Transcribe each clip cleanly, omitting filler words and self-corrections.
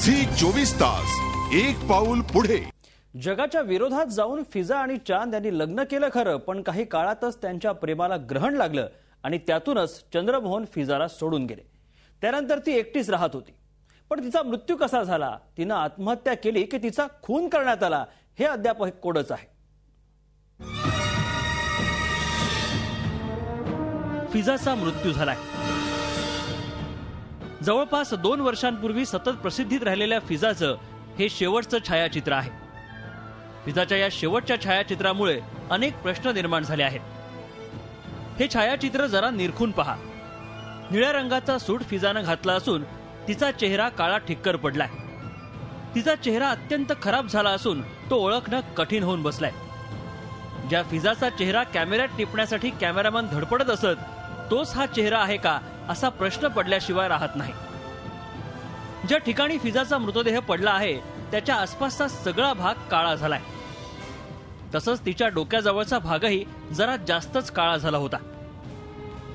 Zee 24 तास एक पाऊल पुढे। जगाच्या विरोधात जाऊन फिजा आणि चांद यांनी लग्न केलं खरं, पण काही काळातच त्यांच्या प्रेमाला ग्रहण लागलं आणि त्यातूनच चंद्रमोहन फिजाला सोडून गेले। त्यानंतर ती एकटीच राहत होती, पण तिचा मृत्यू कसा झाला, तिनं आत्महत्या केली की तिचा खून करण्यात आला, हे अद्याप कोडच आहे। फिजाचा मृत्यू झालाय। जवळपास 2 वर्षांपूर्वी सतत प्रसिद्धीत राहिलेल्या फिजाचं हे शेवटचं छायाचित्र आहे। फिजाच्या या शेवटच्या छायाचित्रामुळे अनेक प्रश्न निर्माण झाले आहेत। हे छायाचित्र जरा निरखून पहा। निळ्या रंगाचा सूट फिजानं घातला असून तिचा चेहरा काळा ठिक्कर पडलाय। तिचा चेहरा अत्यंत खराब झाला असून तो ओळखणं कठीण होऊन बसलाय। ज्या फिजाचा चेहरा कॅमेऱ्यात टिपण्यासाठी कॅमेरामन धडपडत असत, तोच हा चेहरा आहे का असा प्रश्न पडल्याशिवाय राहत नाही। ज्या ठिकाणी फिजाचा मृतदेह पडला आहे त्याच्या आसपासचा सगळा भाग काळा झालाय। तसंच तिच्या डोक्याजवळचा भागही जरा जास्तच काळा झाला होता।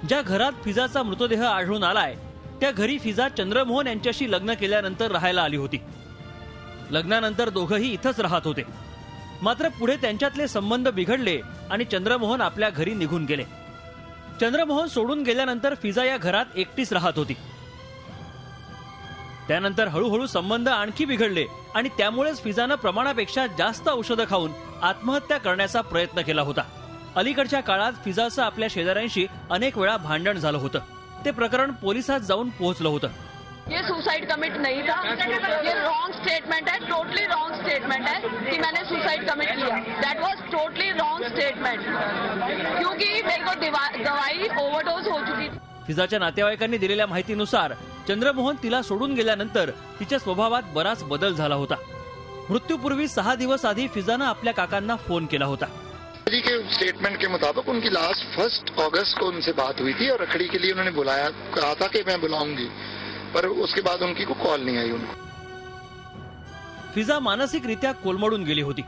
ज्या घरात फिजाचा मृतदेह आढळून आलाय त्या घरी फिजा चंद्रमोहन यांच्याशी लग्न केल्यानंतर राहायला आली होती। लग्नानंतर दोघंही इथंच राहत होते, मात्र पुढे त्यांच्यातले संबंध बिघडले आणि चंद्रमोहन आपल्या घरी निघून गेले। चंद्रमोहन सोडून गेल्यानंतर फिजा या घरात एकटीच राहत होती। त्यानंतर हळूहळू संबंध आणखी बिघडले आणि त्यामुळेच फिजानं प्रमाणापेक्षा जास्त औषधं खाऊन आत्महत्या करण्याचा प्रयत्न केला होता। अलीकडच्या काळात फिजाचं आपल्या शेजाऱ्यांशी अनेक वेळा भांडण झालं होतं। ते प्रकरण पोलिसात जाऊन पोहोचलं होतं। ये सुसाइड कमिट नहीं था, ये रॉन्ग स्टेटमेंट है, टोटली रॉन्ग स्टेटमेंट है कि मैंने सुसाइड कमिट किया। दैट वाज टोटली रॉन्ग स्टेटमेंट, क्योंकि मेरे को दवाई ओवरडोज हो चुकी थी। फिजाच्या नातेवाईकांनी दिलेल्या माहितीनुसार चंद्रमोहन तिला सोडून गेल्यानंतर तिच्या स्वभावात बराच बदल झाला होता। मृत्यूपूर्वी 6 दिवस आधी फिजानं आपल्या काकांना फोन केला होता। जी के स्टेटमेंट के मुताबिक उनकी लास्ट 1 अगस्त को उनसे बात हुई थी और रखड़ी के लिए उन्होंने बुलाया, कहा था कि मैं बुलाऊंगी, पर उसके बाद उनकी को कॉल नहीं आई उनको। फिजा मानसिकरित्या कोलमडून गेली होती,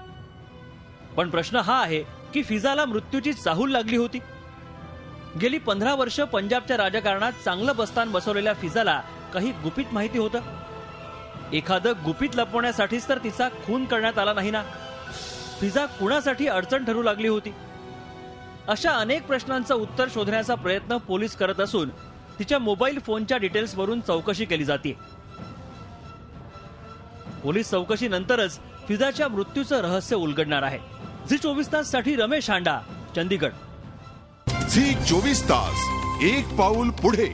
पण प्रश्न हा आहे की फिजाला मृत्यूची चाहूल लागली होती। गेली 15 वर्ष पंजाबच्या राजकारणात चांगलं बस्तान बसवलेल्या फिजाला काही गुपित माहिती होतं? एखादं गुपित लपवण्यासाठीच तर तिचा खून करण्यात आला नाही ना? फिजा कुणासाठी अडचण ठरू लागली होती? अशा अनेक प्रश्नांचं उत्तर शोधण्याचा प्रयत्न पोलीस करत असून तिच्या मोबाईल फोनच्या डिटेल्सवरून चौकशी केली जाते। पोलीस चौकशीनंतरच फिजाच्या मृत्यूचं रहस्य उलगडणार आहे। झी 24 तास साठी रमेश हांडा, चंदीगड। झी 24 तास एक पाऊल पुढे।